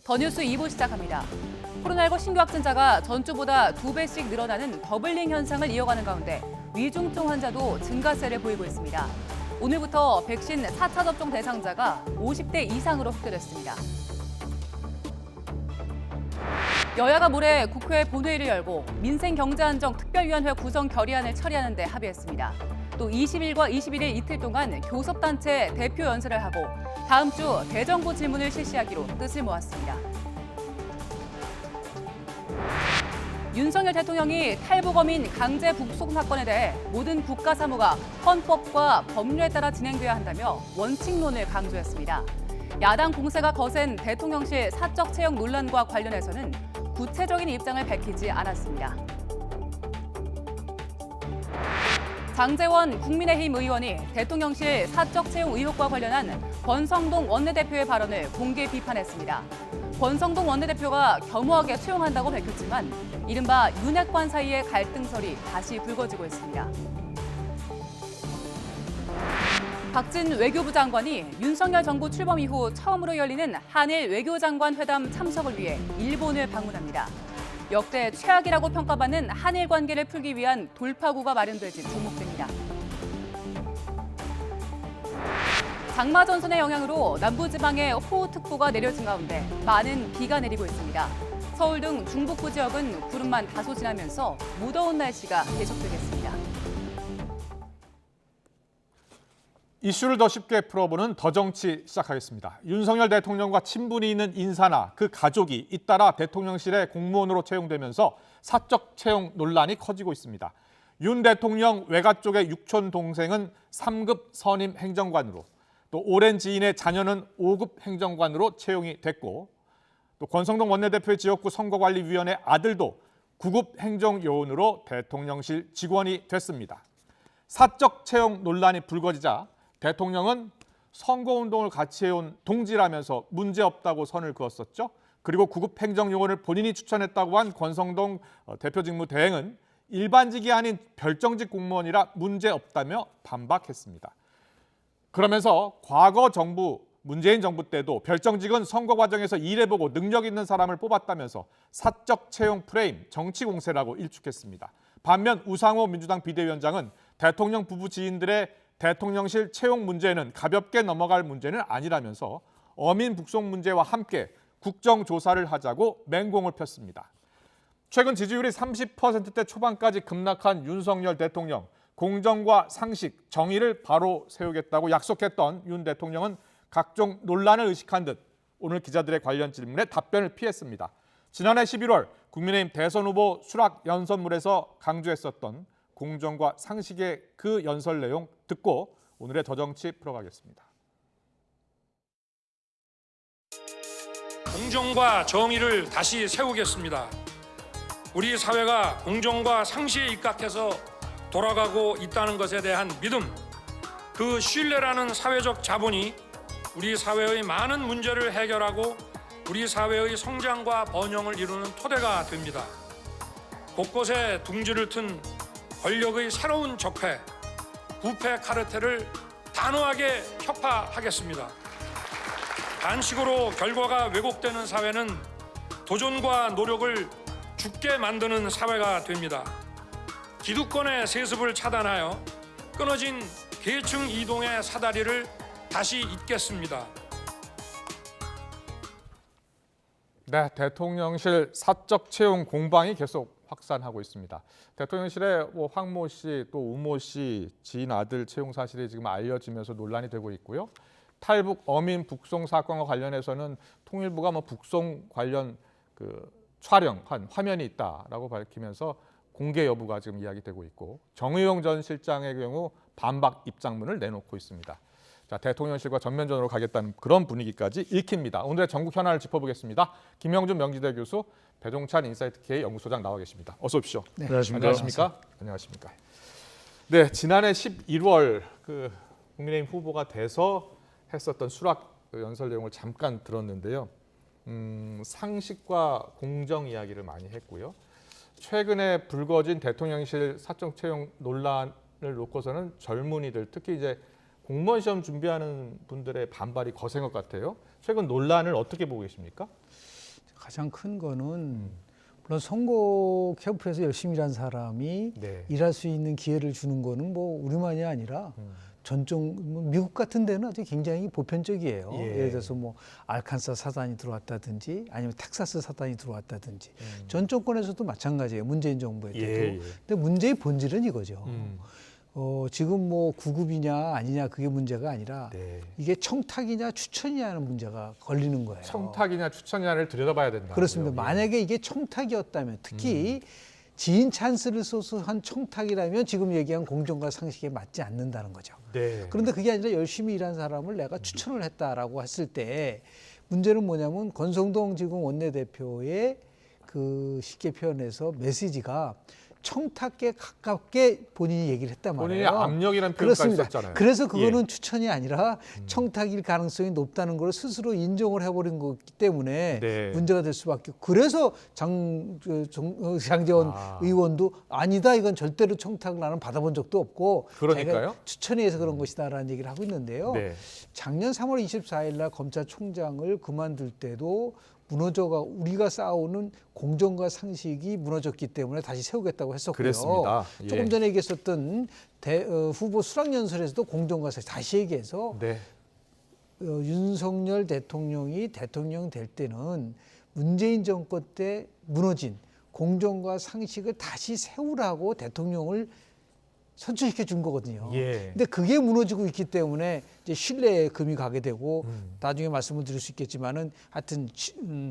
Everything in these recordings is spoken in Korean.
더 뉴스 2부 시작합니다. 코로나19 신규 확진자가 전주보다 2배씩 늘어나는 더블링 현상을 이어가는 가운데 위중증 환자도 증가세를 보이고 있습니다. 오늘부터 백신 4차 접종 대상자가 50대 이상으로 확대됐습니다. 여야가 모레 국회 본회의를 열고 민생경제안정특별위원회 구성 결의안을 처리하는 데 합의했습니다. 또 20일과 21일 이틀 동안 교섭단체 대표 연설을 하고 다음 주 대정부 질문을 실시하기로 뜻을 모았습니다. 윤석열 대통령이 탈북어민 강제 북송 사건에 대해 모든 국가 사무가 헌법과 법률에 따라 진행돼야 한다며 원칙론을 강조했습니다. 야당 공세가 거센 대통령실 사적 채용 논란과 관련해서는 구체적인 입장을 밝히지 않았습니다. 장제원 국민의힘 의원이 대통령실 사적 채용 의혹과 관련한 권성동 원내대표의 발언을 공개 비판했습니다. 권성동 원내대표가 겸허하게 수용한다고 밝혔지만 이른바 윤핵관 사이의 갈등설이 다시 불거지고 있습니다. 박진 외교부 장관이 윤석열 정부 출범 이후 처음으로 열리는 한일 외교장관 회담 참석을 위해 일본을 방문합니다. 역대 최악이라고 평가받는 한일 관계를 풀기 위한 돌파구가 마련될지 주목됩니다. 장마 전선의 영향으로 남부지방에 호우특보가 내려진 가운데 많은 비가 내리고 있습니다. 서울 등 중북부 지역은 구름만 다소 지나면서 무더운 날씨가 계속되겠습니다. 이슈를 더 쉽게 풀어보는 더 정치 시작하겠습니다. 윤석열 대통령과 친분이 있는 인사나 그 가족이 잇따라 대통령실에 공무원으로 채용되면서 사적 채용 논란이 커지고 있습니다. 윤 대통령 외가 쪽의 육촌 동생은 3급 선임 행정관으로, 또 오랜 지인의 자녀는 5급 행정관으로 채용이 됐고, 또 권성동 원내대표의 지역구 선거관리위원회 아들도 9급 행정요원으로 대통령실 직원이 됐습니다. 사적 채용 논란이 불거지자 대통령은 선거운동을 같이 해온 동지라면서 문제없다고 선을 그었었죠. 그리고 9급 행정요원을 본인이 추천했다고 한 권성동 대표 직무 대행은 일반직이 아닌 별정직 공무원이라 문제없다며 반박했습니다. 그러면서 과거 정부, 문재인 정부 때도 별정직은 선거 과정에서 일해보고 능력 있는 사람을 뽑았다면서 사적 채용 프레임, 정치 공세라고 일축했습니다. 반면 우상호 민주당 비대위원장은 대통령 부부 지인들의 대통령실 채용 문제는 가볍게 넘어갈 문제는 아니라면서 어민 북송 문제와 함께 국정조사를 하자고 맹공을 폈습니다. 최근 지지율이 30%대 초반까지 급락한 윤석열 대통령, 공정과 상식, 정의를 바로 세우겠다고 약속했던 윤 대통령은 각종 논란을 의식한 듯 오늘 기자들의 관련 질문에 답변을 피했습니다. 지난해 11월 국민의힘 대선 후보 수락 연설문에서 강조했었던 공정과 상식의 그 연설 내용 듣고 오늘의 더 정치 풀어가겠습니다. 공정과 정의를 다시 세우겠습니다. 우리 사회가 공정과 상식에 입각해서 돌아가고 있다는 것에 대한 믿음, 그 신뢰라는 사회적 자본이 우리 사회의 많은 문제를 해결하고 우리 사회의 성장과 번영을 이루는 토대가 됩니다. 곳곳에 둥지를 튼 권력의 새로운 적폐, 부패 카르텔을 단호하게 혁파하겠습니다. 단식으로 결과가 왜곡되는 사회는 도전과 노력을 죽게 만드는 사회가 됩니다. 기득권의 세습을 차단하여 끊어진 계층 이동의 사다리를 다시 잇겠습니다. 네, 대통령실 사적 채용 공방이 계속 확산하고 있습니다. 대통령실에 황모 씨, 또 우모 씨 지인 아들 채용 사실이 지금 알려지면서 논란이 되고 있고요. 탈북 어민 북송 사건과 관련해서는 통일부가 북송 관련 촬영한 화면이 있다라고 밝히면서 공개 여부가 지금 이야기되고 있고, 정의용 전 실장의 경우 반박 입장문을 내놓고 있습니다. 자, 대통령실과 전면전으로 가겠다는 그런 분위기까지 읽힙니다. 오늘의 전국 현안을 짚어보겠습니다. 김영준 명지대 교수, 배종찬 인사이트 K 연구소장 나와 계십니다. 어서 오십시오. 네, 안녕하십니까? 안녕하십니까? 네, 지난해 11월 국민의힘 후보가 돼서 했었던 수락 연설 내용을 잠깐 들었는데요. 상식과 공정 이야기를 많이 했고요. 최근에 불거진 대통령실 사적 채용 논란을 놓고서는 젊은이들, 특히 이제 공무원 시험 준비하는 분들의 반발이 거센 것 같아요. 최근 논란을 어떻게 보고 계십니까? 가장 큰 거는 물론 선거 캠프에서 열심히 일한 사람이 네. 일할 수 있는 기회를 주는 거는 뭐 우리만이 아니라 전종 뭐 미국 같은 데는 아주 굉장히 보편적이에요. 예. 예를 들어서 뭐 알칸사 사단이 들어왔다든지 아니면 텍사스 사단이 들어왔다든지 전 정권에서도 마찬가지예요. 문재인 정부에 때도. 예. 근데 문제의 본질은 이거죠. 음. 지금 뭐 구급이냐 아니냐 그게 문제가 아니라 네. 이게 청탁이냐 추천이냐는 문제가 걸리는 거예요. 청탁이냐 추천이냐를 들여다봐야 된다. 그렇습니다. 만약에 이게 청탁이었다면 특히 지인 찬스를 써서 한 청탁이라면 지금 얘기한 공정과 상식에 맞지 않는다는 거죠. 네. 그런데 그게 아니라 열심히 일한 사람을 내가 추천을 했다라고 했을 때 문제는 뭐냐면 권성동 지금 원내대표의 그 쉽게 표현해서 메시지가 청탁에 가깝게 본인이 얘기를 했단 말이에요. 본인이 압력이라는 표현까지 그렇습니다. 썼잖아요. 그래서 그거는 예. 추천이 아니라 청탁일 가능성이 높다는 걸 스스로 인정을 해버린 거기 때문에 네. 문제가 될 수밖에 없고 그래서 장제원 의원도 아니다 이건 절대로 청탁을 나는 받아본 적도 없고 그러니까요. 자기가 추천에 의해서 그런 것이다라는 얘기를 하고 있는데요. 네. 작년 3월 24일 날 검찰총장을 그만둘 때도 무너져가 우리가 쌓아오는 공정과 상식이 무너졌기 때문에 다시 세우겠다고 했었고요. 그랬습니다. 예. 조금 전에 얘기했었던 후보 수락연설에서도 공정과 상식 다시 얘기해서 네. 윤석열 대통령이 대통령 될 때는 문재인 정권 때 무너진 공정과 상식을 다시 세우라고 대통령을 선출시켜 준 거거든요. 예. 근데 그게 무너지고 있기 때문에 이제 신뢰에 금이 가게 되고 나중에 말씀을 드릴 수 있겠지만은 하여튼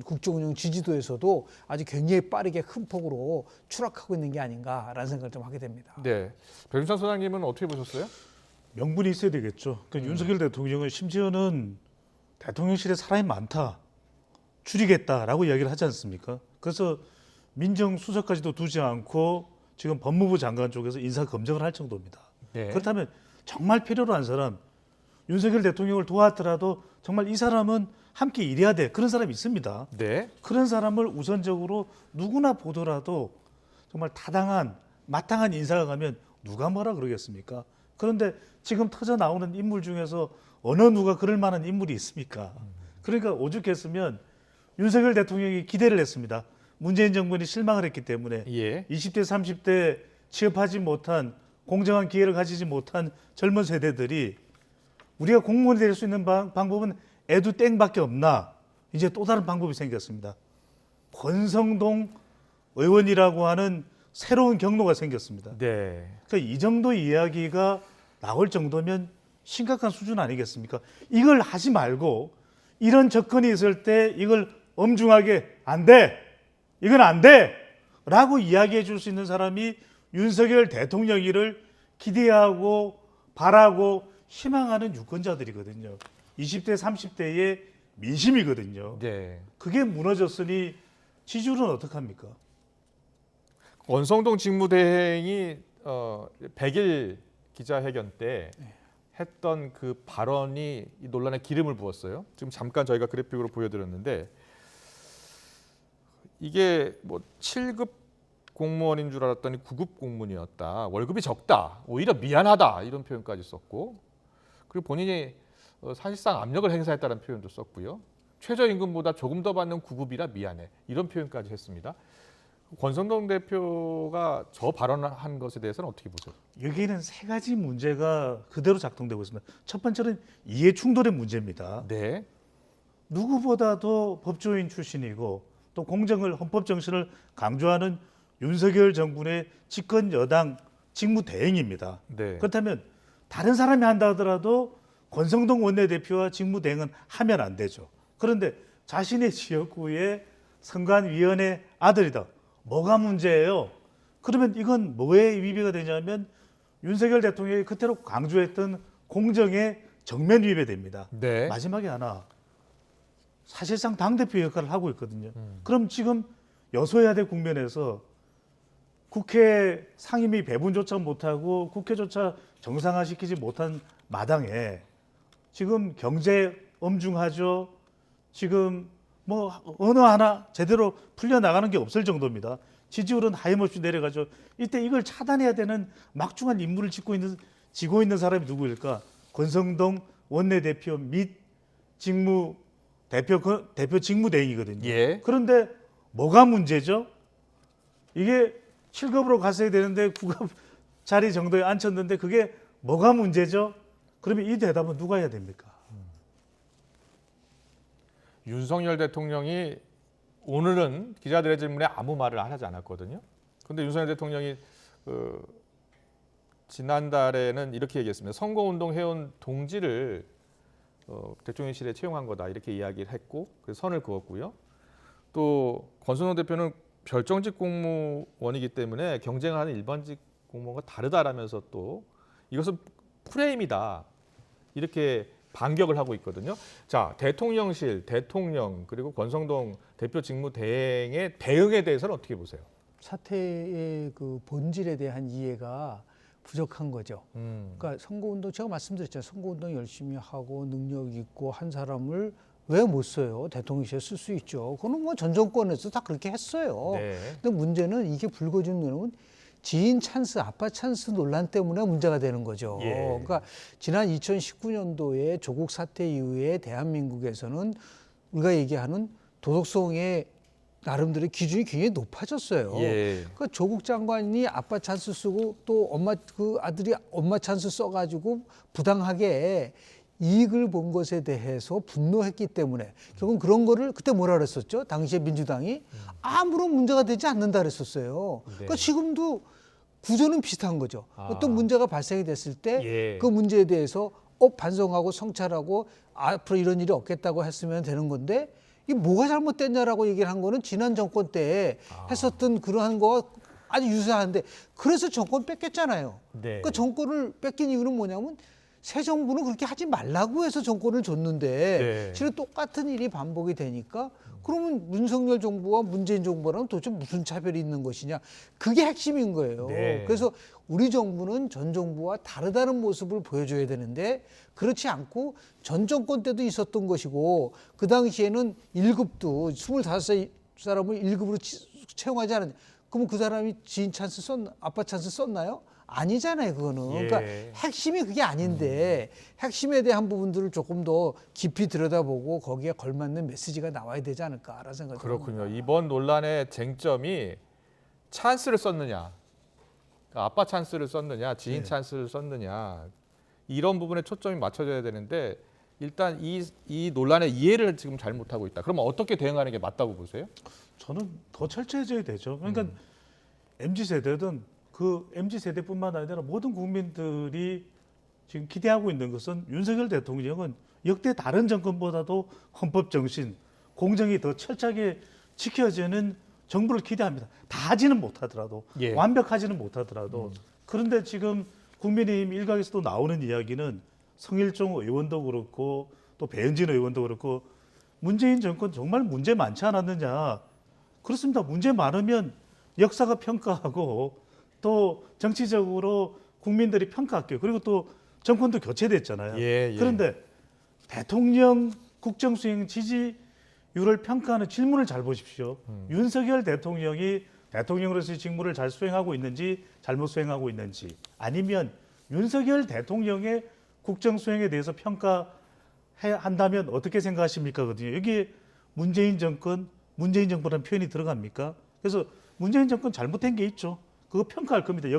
국정운영 지지도에서도 아주 굉장히 빠르게 큰 폭으로 추락하고 있는 게 아닌가라는 생각을 좀 하게 됩니다. 네. 백윤찬 소장님은 어떻게 보셨어요? 명분이 있어야 되겠죠. 그러니까 윤석열 대통령은 심지어는 대통령실에 사람이 많다, 줄이겠다라고 이야기를 하지 않습니까? 그래서 민정수석까지도 두지 않고 지금 법무부 장관 쪽에서 인사 검증을 할 정도입니다. 네. 그렇다면 정말 필요로 한 사람, 윤석열 대통령을 도왔더라도 정말 이 사람은 함께 일해야 돼. 그런 사람이 있습니다. 네. 그런 사람을 우선적으로 누구나 보더라도 정말 타당한, 마땅한 인사가 가면 누가 뭐라 그러겠습니까? 그런데 지금 터져 나오는 인물 중에서 어느 누가 그럴 만한 인물이 있습니까? 그러니까 오죽했으면 윤석열 대통령이 기대를 했습니다. 문재인 정부는 실망을 했기 때문에 예. 20대, 30대 취업하지 못한 공정한 기회를 가지지 못한 젊은 세대들이 우리가 공무원이 될 수 있는 방법은 애도 땡밖에 없나? 이제 또 다른 방법이 생겼습니다. 권성동 의원이라고 하는 새로운 경로가 생겼습니다. 네. 그러니까 이 정도 이야기가 나올 정도면 심각한 수준 아니겠습니까? 이걸 하지 말고 이런 접근이 있을 때 이걸 엄중하게 안 돼! 이건 안 돼! 라고 이야기해 줄 수 있는 사람이 윤석열 대통령이를 기대하고 바라고 희망하는 유권자들이거든요. 20대, 30대의 민심이거든요. 네. 그게 무너졌으니 지지율은 어떡합니까? 원성동 직무대행이 100일 기자회견 때 했던 그 발언이 이 논란에 기름을 부었어요. 지금 잠깐 저희가 그래픽으로 보여드렸는데 이게 뭐 7급 공무원인 줄 알았더니 9급 공무원이었다. 월급이 적다. 오히려 미안하다. 이런 표현까지 썼고 그리고 본인이 사실상 압력을 행사했다는 표현도 썼고요. 최저임금보다 조금 더 받는 9급이라 미안해. 이런 표현까지 했습니다. 권성동 대표가 저 발언한 것에 대해서는 어떻게 보세요? 여기에는 세 가지 문제가 그대로 작동되고 있습니다. 첫 번째는 이해 충돌의 문제입니다. 네. 누구보다도 법조인 출신이고 또 공정을 헌법 정신을 강조하는 윤석열 정부의 집권 여당 직무 대행입니다. 네. 그렇다면 다른 사람이 한다 하더라도 권성동 원내대표와 직무 대행은 하면 안 되죠. 그런데 자신의 지역구의 선관위원회 아들이다. 뭐가 문제예요? 그러면 이건 뭐에 위배가 되냐면 윤석열 대통령이 그때로 강조했던 공정의 정면 위배됩니다. 네. 마지막에 하나. 사실상 당대표 역할을 하고 있거든요. 그럼 지금 여소야대 국면에서 국회 상임위 배분조차 못하고 국회조차 정상화시키지 못한 마당에 지금 경제 엄중하죠. 지금 뭐 어느 하나 제대로 풀려나가는 게 없을 정도입니다. 지지율은 하염없이 내려가죠. 이때 이걸 차단해야 되는 막중한 임무를 지고 있는 사람이 누구일까? 권성동 원내대표 및 대표 직무대행이거든요. 예. 그런데 뭐가 문제죠? 이게 7급으로 갔어야 되는데 9급 자리 정도에 앉혔는데 그게 뭐가 문제죠? 그러면 이 대답은 누가 해야 됩니까? 윤석열 대통령이 오늘은 기자들의 질문에 아무 말을 하지 않았거든요. 그런데 윤석열 대통령이 지난달에는 이렇게 얘기했습니다. 선거운동 해온 동지를 대통령실에 채용한 거다 이렇게 이야기를 했고 그래서 선을 그었고요. 또 권순호 대표는 별정직 공무원이기 때문에 경쟁하는 일반직 공무원과 다르다라면서 또 이것은 프레임이다 이렇게 반격을 하고 있거든요. 자, 대통령실, 대통령 그리고 권성동 대표 직무대행의 대응에 대해서는 어떻게 보세요? 사태의 그 본질에 대한 이해가 부족한 거죠. 그러니까 선거운동 제가 말씀드렸잖아요. 선거운동 열심히 하고 능력 있고 한 사람을 왜 못 써요? 대통령실에 쓸 수 있죠. 그거는 뭐 전 정권에서 다 그렇게 했어요. 네. 근데 문제는 이게 불거진 논은 지인 찬스, 아빠 찬스 논란 때문에 문제가 되는 거죠. 예. 그러니까 지난 2019년도에 조국 사태 이후에 대한민국에서는 우리가 얘기하는 도덕성의 나름대로 기준이 굉장히 높아졌어요. 예. 그러니까 조국 장관이 아빠 찬스 쓰고 또 엄마 그 아들이 엄마 찬스 써가지고 부당하게 이익을 본 것에 대해서 분노했기 때문에 결국 그런 거를 그때 뭐라 그랬었죠? 당시에 민주당이 아무런 문제가 되지 않는다 그랬었어요. 그러니까 지금도 구조는 비슷한 거죠. 어떤 문제가 발생이 됐을 때 그 문제에 대해서 반성하고 성찰하고 앞으로 이런 일이 없겠다고 했으면 되는 건데 이게 뭐가 잘못됐냐라고 얘기를 한 거는 지난 정권 때 했었던 그러한 거와 아주 유사한데 그래서 정권 뺏겼잖아요. 네. 그 정권을 뺏긴 이유는 뭐냐면 새 정부는 그렇게 하지 말라고 해서 정권을 줬는데 네. 실은 똑같은 일이 반복이 되니까 그러면 윤석열 정부와 문재인 정부랑 도대체 무슨 차별이 있는 것이냐. 그게 핵심인 거예요. 네. 그래서 우리 정부는 전 정부와 다르다는 모습을 보여줘야 되는데 그렇지 않고 전 정권 때도 있었던 것이고 그 당시에는 1급도 25살 사람을 1급으로 채용하지 않았냐. 그럼 그 사람이 지인 찬스 아빠 찬스 썼나요? 아니잖아요, 그거는. 그러니까 핵심이 그게 아닌데 핵심에 대한 부분들을 조금 더 깊이 들여다보고 거기에 걸맞는 메시지가 나와야 되지 않을까라는 생각이 듭니다. 그렇군요. 이번 논란의 쟁점이 찬스를 썼느냐, 그러니까 아빠 찬스를 썼느냐, 지인 찬스를 썼느냐 이런 부분에 초점이 맞춰져야 되는데 일단 이 논란의 이해를 지금 잘못하고 있다. 그러면 어떻게 대응하는 게 맞다고 보세요? 저는 더 철저해져야 되죠. 그러니까 MZ세대든 그 MZ세대뿐만 아니라 모든 국민들이 지금 기대하고 있는 것은 윤석열 대통령은 역대 다른 정권보다도 헌법 정신, 공정이 더 철저하게 지켜지는 정부를 기대합니다. 다 하지는 못하더라도, 완벽하지는 못하더라도. 그런데 지금 국민의힘 일각에서도 나오는 이야기는 성일종 의원도 그렇고 또 배현진 의원도 그렇고 문재인 정권 정말 문제 많지 않았느냐. 그렇습니다. 문제 많으면 역사가 평가하고 또 정치적으로 국민들이 평가할게요. 그리고 또 정권도 교체됐잖아요. 그런데 대통령 국정수행 지지율을 평가하는 질문을 잘 보십시오. 윤석열 대통령이 대통령으로서의 직무를 잘 수행하고 있는지 잘못 수행하고 있는지 아니면 윤석열 대통령의 국정수행에 대해서 평가한다면 어떻게 생각하십니까? 거든요. 여기에 문재인 정부라는 표현이 들어갑니까? 그래서 문재인 정권 잘못된 게 있죠. 그거 평가할 겁니다.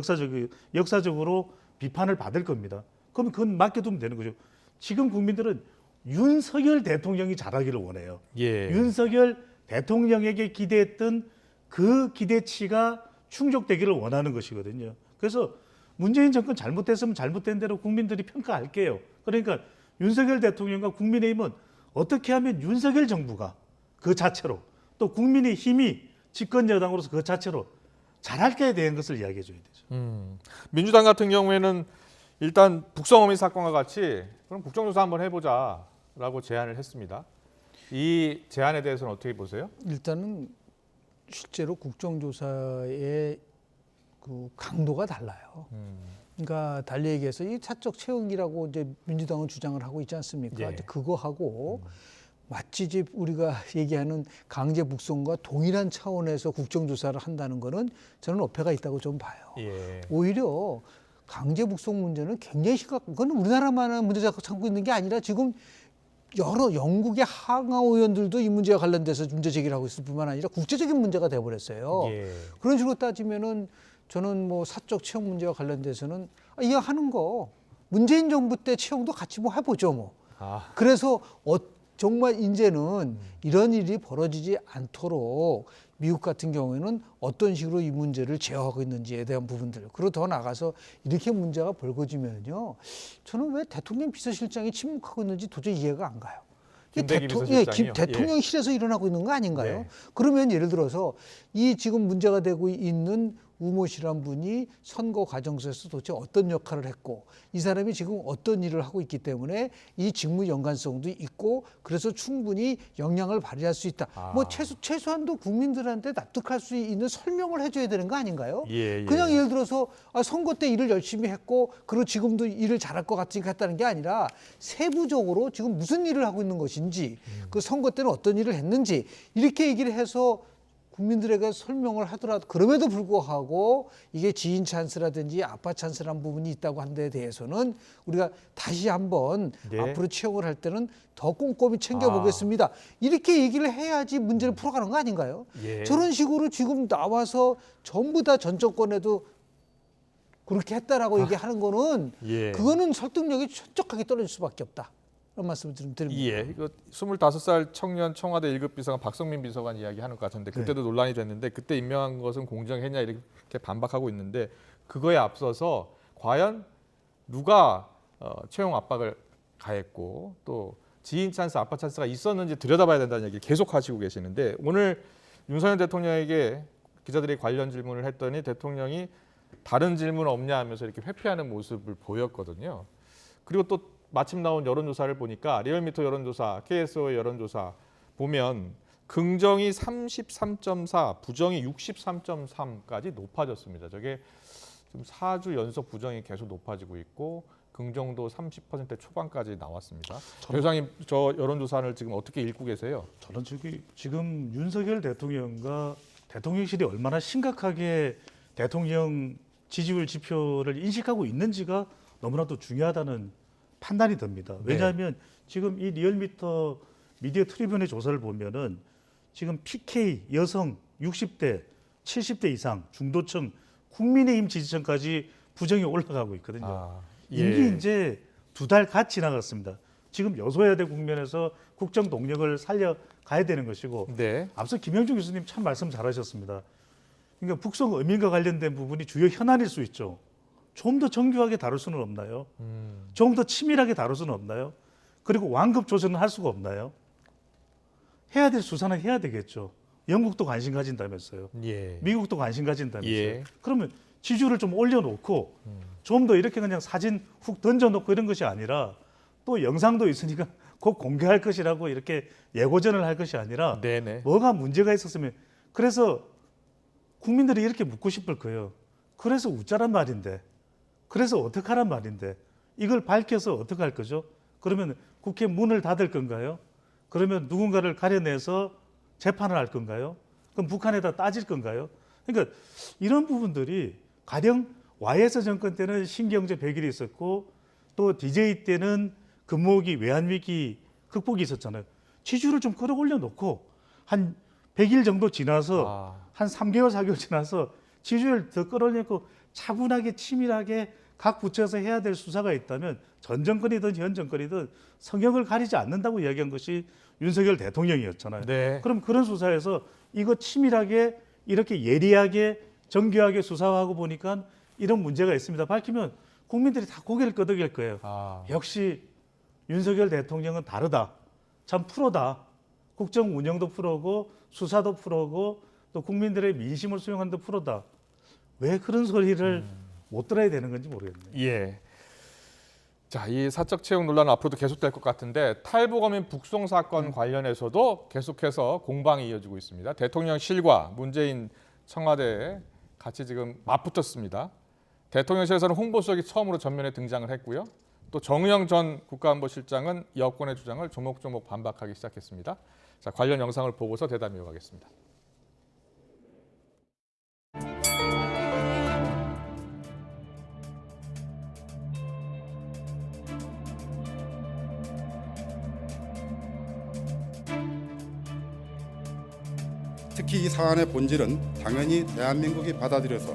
역사적으로 비판을 받을 겁니다. 그러면 그건 맡겨두면 되는 거죠. 지금 국민들은 윤석열 대통령이 잘하기를 원해요. 윤석열 대통령에게 기대했던 그 기대치가 충족되기를 원하는 것이거든요. 그래서 문재인 정권 잘못됐으면 잘못된 대로 국민들이 평가할게요. 그러니까 윤석열 대통령과 국민의힘은 어떻게 하면 윤석열 정부가 그 자체로 또 국민의 힘이 집권 여당으로서 그 자체로 잘할까에 대한 것을 이야기해 줘야 되죠. 민주당 같은 경우에는 일단 북성어민 사건과 같이 그럼 국정조사 한번 해보자라고 제안을 했습니다. 이 제안에 대해서는 어떻게 보세요? 일단은 실제로 국정조사의 그 강도가 달라요. 그러니까 달리 얘기해서 이 사적 채용이라고 이제 민주당은 주장을 하고 있지 않습니까? 이제 그거하고 마치 우리가 얘기하는 강제 북송과 동일한 차원에서 국정조사를 한다는 거는 저는 어폐가 있다고 좀 봐요. 오히려 강제 북송 문제는 굉장히 심각한, 그건 우리나라만한 문제 삼고 있는 게 아니라 지금 여러 영국의 하하 의원들도 이 문제와 관련돼서 문제 제기를 하고 있을 뿐만 아니라 국제적인 문제가 돼버렸어요. 예. 그런 식으로 따지면은 저는 뭐 사적 채용 문제와 관련돼서는 이거 하는 거 문재인 정부 때 채용도 같이 뭐 해보죠 뭐. 아, 그래서 정말 이제는 이런 일이 벌어지지 않도록 미국 같은 경우에는 어떤 식으로 이 문제를 제어하고 있는지에 대한 부분들, 그리고 더 나가서 이렇게 문제가 벌어지면요, 저는 왜 대통령 비서실장이 침묵하고 있는지 도저히 이해가 안 가요. 이게 김대기 비서실장이요? 대통령실에서 일어나고 있는 거 아닌가요? 네. 그러면 예를 들어서 이 지금 문제가 되고 있는 우모 씨란 분이 선거 과정에서 도대체 어떤 역할을 했고 이 사람이 지금 어떤 일을 하고 있기 때문에 이 직무 연관성도 있고 그래서 충분히 영향을 발휘할 수 있다. 뭐 최소한도 국민들한테 납득할 수 있는 설명을 해줘야 되는 거 아닌가요? 예. 그냥 예를 들어서 선거 때 일을 열심히 했고 그리고 지금도 일을 잘할 것 같으니까 했다는 게 아니라 세부적으로 지금 무슨 일을 하고 있는 것인지 그 선거 때는 어떤 일을 했는지 이렇게 얘기를 해서 국민들에게 설명을 하더라도 그럼에도 불구하고 이게 지인 찬스라든지 아빠 찬스라는 부분이 있다고 한 데 대해서는 우리가 다시 한번 네. 앞으로 채용을 할 때는 더 꼼꼼히 챙겨보겠습니다. 이렇게 얘기를 해야지 문제를 풀어가는 거 아닌가요? 예. 저런 식으로 지금 나와서 전부 다 전 정권에도 그렇게 했다라고 얘기하는 거는 예. 그거는 설득력이 철저하게 떨어질 수밖에 없다. 그런 말씀을 좀 드립니다. 예, 이거 25살 청년 청와대 1급 비서관 박성민 비서관 이야기하는 것 같은데 그때도 논란이 됐는데 그때 임명한 것은 공정했냐 이렇게 반박하고 있는데 그거에 앞서서 과연 누가 채용 압박을 가했고 또 지인 찬스, 아빠 찬스가 있었는지 들여다봐야 된다는 얘기를 계속 하시고 계시는데 오늘 윤석열 대통령에게 기자들이 관련 질문을 했더니 대통령이 다른 질문 없냐 하면서 이렇게 회피하는 모습을 보였거든요. 그리고 또 마침 나온 여론조사를 보니까 리얼미터 여론조사, KSO의 여론조사 보면 긍정이 33.4, 부정이 63.3까지 높아졌습니다. 저게 지금 4주 연속 부정이 계속 높아지고 있고 긍정도 30% 초반까지 나왔습니다. 교수님, 저 여론조사를 지금 어떻게 읽고 계세요? 저는 지금 윤석열 대통령과 대통령실이 얼마나 심각하게 대통령 지지율 지표를 인식하고 있는지가 너무나도 중요하다는 판단이 듭니다. 왜냐하면 지금 이 리얼미터 미디어 트리뷴의 조사를 보면은 지금 PK 여성 60대, 70대 이상 중도층 국민의힘 지지층까지 부정이 올라가고 있거든요. 임기 이제 2달 갓 지나갔습니다. 지금 여소야대 국면에서 국정 동력을 살려가야 되는 것이고 네. 앞서 김영중 교수님 참 말씀 잘하셨습니다. 그러니까 북송 의민과 관련된 부분이 주요 현안일 수 있죠. 좀 더 정교하게 다룰 수는 없나요? 좀 더 치밀하게 다룰 수는 없나요? 그리고 완급 조정은 할 수가 없나요? 해야 될 수사는 해야 되겠죠. 영국도 관심 가진다면서요. 예. 미국도 관심 가진다면서요. 예. 그러면 지지율을 좀 올려놓고 좀 더 이렇게 그냥 사진 훅 던져놓고 이런 것이 아니라 또 영상도 있으니까 곧 공개할 것이라고 이렇게 예고전을 할 것이 아니라 네네. 뭐가 문제가 있었으면 그래서 국민들이 이렇게 묻고 싶을 거예요. 그래서 웃자란 말인데 그래서 어떡하란 말인데 이걸 밝혀서 어떻게 할 거죠? 그러면 국회 문을 닫을 건가요? 그러면 누군가를 가려내서 재판을 할 건가요? 그럼 북한에다 따질 건가요? 그러니까 이런 부분들이 가령 YS 정권 때는 신경제 100일이 있었고 또 DJ 때는 근무기 외환위기 극복이 있었잖아요. 지지율을 좀 끌어올려 놓고 한 100일 정도 지나서 한 3개월, 4개월 지나서 지지율 더 끌어올리고 차분하게 치밀하게 각 부처에서 해야 될 수사가 있다면 전 정권이든 현 정권이든 성역을 가리지 않는다고 이야기한 것이 윤석열 대통령이었잖아요. 네. 그럼 그런 수사에서 이거 치밀하게 이렇게 예리하게 정교하게 수사하고 보니까 이런 문제가 있습니다. 밝히면 국민들이 다 고개를 끄덕일 거예요. 역시 윤석열 대통령은 다르다. 참 프로다. 국정 운영도 프로고 수사도 프로고 또 국민들의 민심을 수용하는 데 프로다. 왜 그런 소리를 못 들어야 되는 건지 모르겠네요. 예. 자, 이 사적 채용 논란은 앞으로도 계속될 것 같은데 탈북어민 북송 사건 관련해서도 계속해서 공방이 이어지고 있습니다. 대통령실과 문재인 청와대에 같이 지금 맞붙었습니다. 대통령실에서는 홍보수석이 처음으로 전면에 등장을 했고요. 또 정의영 전 국가안보실장은 여권의 주장을 조목조목 반박하기 시작했습니다. 자, 관련 영상을 보고서 대담 이어가겠습니다. 특히 이 사안의 본질은 당연히 대한민국이 받아들여서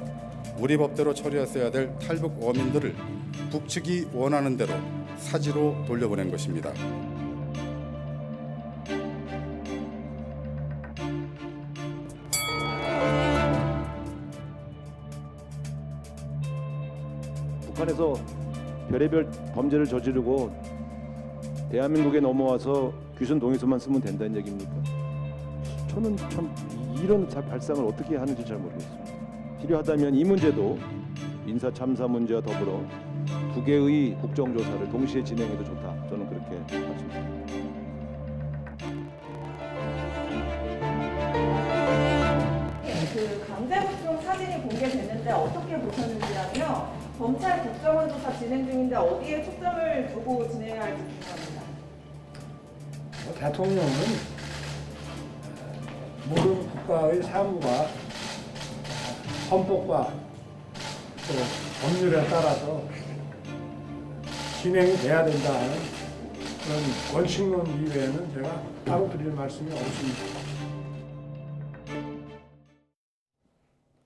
우리 법대로 처리했어야 될 탈북 어민들을 북측이 원하는 대로 사지로 돌려보낸 것입니다. 북한에서 별의별 범죄를 저지르고 대한민국에 넘어와서 귀순 동의서만 쓰면 된다는 얘기입니까? 저는 참 이런 발상을 어떻게 하는지 잘 모르겠습니다. 필요하다면 이 문제도 인사 참사 문제와 더불어 두 개의 국정조사를 동시에 진행해도 좋다. 저는 그렇게 말씀드립니다. 그 강제북송 사진이 공개됐는데 어떻게 보셨는지라며 검찰 국정원 조사 진행 중인데 어디에 초점을 두고 진행해야 할지 궁금합니다. 대통령은 모든 국가의 사무가 헌법과 또 법률에 따라서 진행이 돼야 된다는 그런 원칙론 이외에는 제가 따로 드릴 말씀이 없습니다.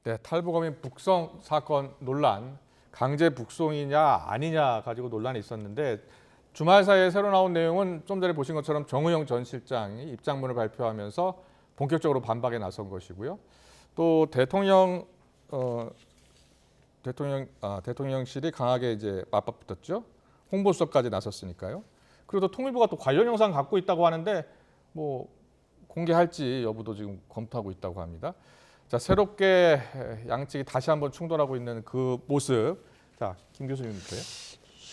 네, 탈북어민 북송 사건 논란, 강제 북송이냐 아니냐 가지고 논란이 있었는데 주말 사이에 새로 나온 내용은 좀 전에 보신 것처럼 정의용 전 실장이 입장문을 발표하면서 본격적으로 반박에 나선 것이고요. 또 대통령실이 강하게 이제 맞받붙었죠. 홍보수석까지 나섰으니까요. 그리고 또 통일부가 또 관련 영상 갖고 있다고 하는데 뭐 공개할지 여부도 지금 검토하고 있다고 합니다. 자, 새롭게 양측이 다시 한번 충돌하고 있는 그 모습. 자, 김 교수님부터요.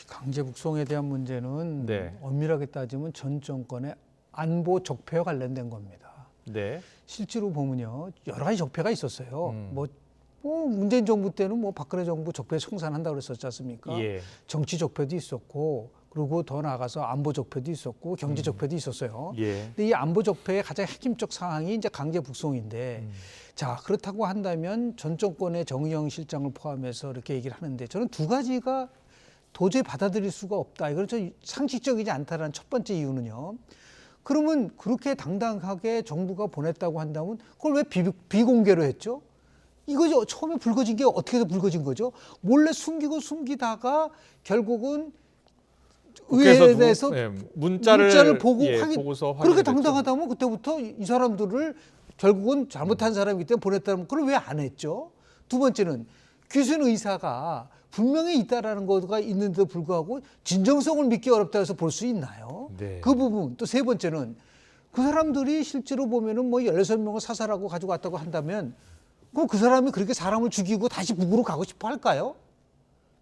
강제 북송에 대한 문제는 네. 엄밀하게 따지면 전 정권의 안보 적폐와 관련된 겁니다. 네. 실제로 보면요, 여러 가지 적폐가 있었어요. 뭐 문재인 정부 때는 뭐 박근혜 정부 적폐 청산한다고 그랬었지 않습니까? 예. 정치 적폐도 있었고, 그리고 더 나아가서 안보 적폐도 있었고, 경제 적폐도 있었어요. 예. 근데 이 안보 적폐의 가장 핵심적 상황이 이제 강제 북송인데, 자, 그렇다고 한다면 전 정권의 정의용 실장을 포함해서 이렇게 얘기를 하는데, 저는 두 가지가 도저히 받아들일 수가 없다. 이건 좀 상식적이지 않다라는 첫 번째 이유는요. 그러면 그렇게 당당하게 정부가 보냈다고 한다면 그걸 왜 비공개로 했죠? 이거죠. 처음에 불거진 게 어떻게 해서 불거진 거죠? 몰래 숨기다가 결국은 의회에 대해서 문자를 보고 보고서 그렇게 당당하다면 그때부터 이 사람들을 결국은 잘못한 사람이기 때문에 보냈다면 그걸 왜 안 했죠? 두 번째는 귀순 의사가 분명히 있다라는 거가 있는데도 불구하고 진정성을 믿기 어렵다 해서 볼 수 있나요? 네. 그 부분. 또 세 번째는 그 사람들이 실제로 보면은 뭐 16명을 사살하고 가지고 왔다고 한다면 그럼 그 사람이 그렇게 사람을 죽이고 다시 북으로 가고 싶어 할까요?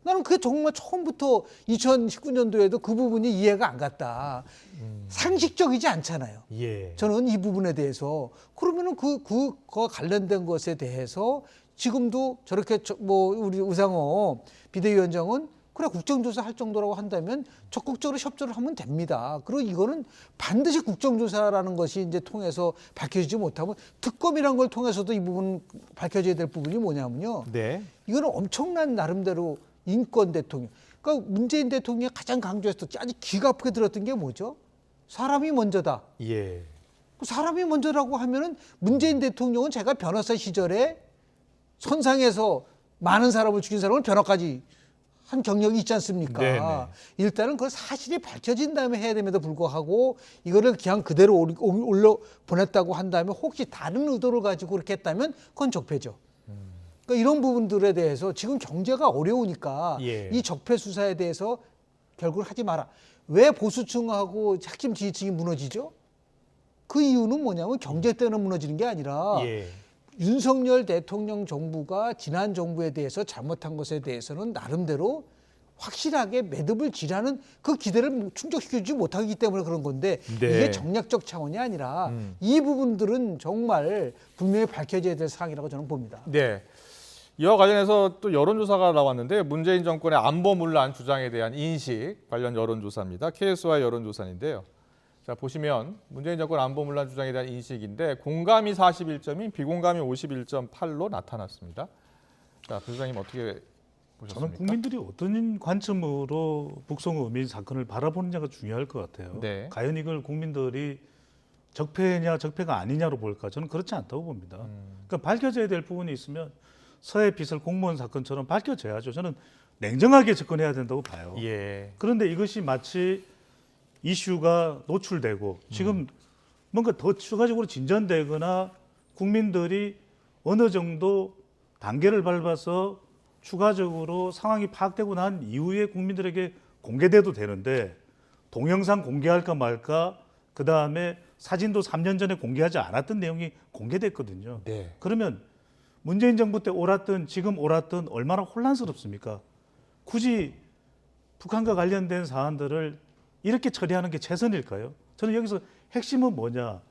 나는 그게 정말 처음부터 2019년도에도 그 부분이 이해가 안 갔다. 상식적이지 않잖아요. 예. 저는 이 부분에 대해서 그러면은 그거 관련된 것에 대해서 지금도 저렇게 뭐 우리 우상호 비대위원장은 그래 국정조사 할 정도라고 한다면 적극적으로 협조를 하면 됩니다. 그리고 이거는 반드시 국정조사라는 것이 이제 통해서 밝혀지지 못하면 특검이라는 걸 통해서도 이 부분 밝혀져야 될 부분이 뭐냐면요. 네. 이거는 엄청난 나름대로 인권 대통령. 그러니까 문재인 대통령이 가장 강조했던 아주 기가 아프게 들었던 게 뭐죠? 사람이 먼저다. 예. 사람이 먼저라고 하면은 문재인 대통령은 제가 변호사 시절에 선상에서 많은 사람을 죽인 사람을 변호까지 한 경력이 있지 않습니까? 네네. 일단은 그 사실이 밝혀진 다음에 해야 됨에도 불구하고 이거를 그냥 그대로 올려 보냈다고 한다면 혹시 다른 의도를 가지고 그렇게 했다면 그건 적폐죠. 그러니까 이런 부분들에 대해서 지금 경제가 어려우니까 예. 이 적폐 수사에 대해서 결국 하지 마라. 왜 보수층하고 핵심 지지층이 무너지죠? 그 이유는 뭐냐면 경제 때문에 무너지는 게 아니라 예. 윤석열 대통령 정부가 지난 정부에 대해서 잘못한 것에 대해서는 나름대로 확실하게 매듭을 지라는 그 기대를 충족시키지 못하기 때문에 그런 건데 네. 이게 정략적 차원이 아니라 이 부분들은 정말 분명히 밝혀져야 될 사항이라고 저는 봅니다. 네. 이와 관련해서 또 여론조사가 나왔는데 문재인 정권의 안보문란 주장에 대한 인식 관련 여론조사입니다. KSY 여론조사인데요. 자, 보시면 문재인 정권 안보문란 주장에 대한 인식인데 공감이 41점인 비공감이 51.8로 나타났습니다. 자, 부소장님 어떻게 보셨습니까? 저는 국민들이 어떤 관점으로 북송 어민 사건을 바라보느냐가 중요할 것 같아요. 네. 과연 이걸 국민들이 적폐냐 적폐가 아니냐로 볼까? 저는 그렇지 않다고 봅니다. 그러니까 밝혀져야 될 부분이 있으면 서해 비설 공무원 사건처럼 밝혀져야죠. 저는 냉정하게 접근해야 된다고 봐요. 예. 그런데 이것이 마치 이슈가 노출되고 지금 뭔가 더 추가적으로 진전되거나 국민들이 어느 정도 단계를 밟아서 추가적으로 상황이 파악되고 난 이후에 국민들에게 공개돼도 되는데 동영상 공개할까 말까, 그 다음에 사진도 3년 전에 공개하지 않았던 내용이 공개됐거든요. 네. 그러면 문재인 정부 때 옳았든 지금 옳았든 얼마나 혼란스럽습니까? 굳이 북한과 관련된 사안들을 이렇게 처리하는 게 최선일까요? 저는 여기서 핵심은 뭐냐?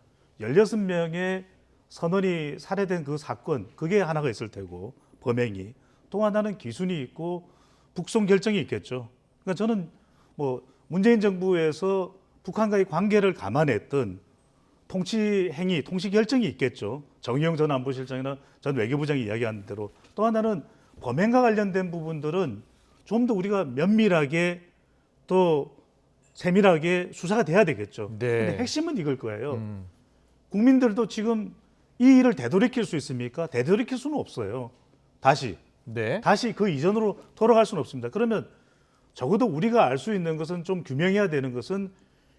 16명의 선원이 살해된 그 사건, 그게 하나가 있을 테고, 범행이. 또 하나는 기순이 있고 북송 결정이 있겠죠. 그러니까 저는 뭐 문재인 정부에서 북한과의 관계를 감안했던 통치 행위, 통치 결정이 있겠죠. 정의용 전 안보실장이나 전 외교부장이 이야기한 대로. 또 하나는 범행과 관련된 부분들은 좀 더 우리가 면밀하게 또 세밀하게 수사가 돼야 되겠죠. 네. 근데 핵심은 이걸 거예요. 국민들도 지금 이 일을 되돌이킬 수 있습니까? 되돌이킬 수는 없어요. 다시 네. 그 이전으로 돌아갈 수는 없습니다. 그러면 적어도 우리가 알 수 있는 것은, 좀 규명해야 되는 것은,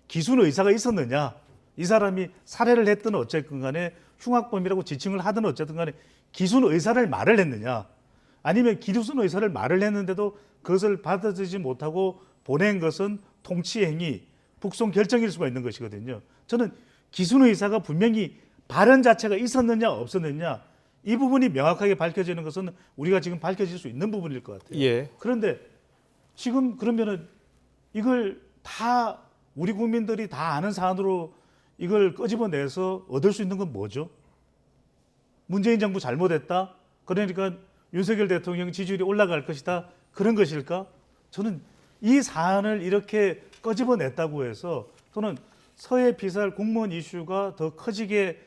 기순 의사가 있었느냐, 이 사람이 살해를 했든 어쨌든 간에 흉악범이라고 지칭을 하든 어쨌든 간에 기순 의사를 말을 했느냐, 아니면 기순 의사를 말을 했는데도 그것을 받아들이지 못하고 보낸 것은 통치행위, 북송 결정일 수가 있는 것이거든요. 저는 기순 의사가 분명히 발언 자체가 있었느냐 없었느냐, 이 부분이 명확하게 밝혀지는 것은 우리가 지금 밝혀질 수 있는 부분일 것 같아요. 예. 그런데 지금 그러면은 이걸 다 우리 국민들이 다 아는 사안으로 이걸 끄집어내서 얻을 수 있는 건 뭐죠? 문재인 정부 잘못했다? 그러니까 윤석열 대통령 지지율이 올라갈 것이다? 그런 것일까? 저는 이 사안을 이렇게 끄집어냈다고 해서, 또는 서해 비살 공무원 이슈가 더 커지게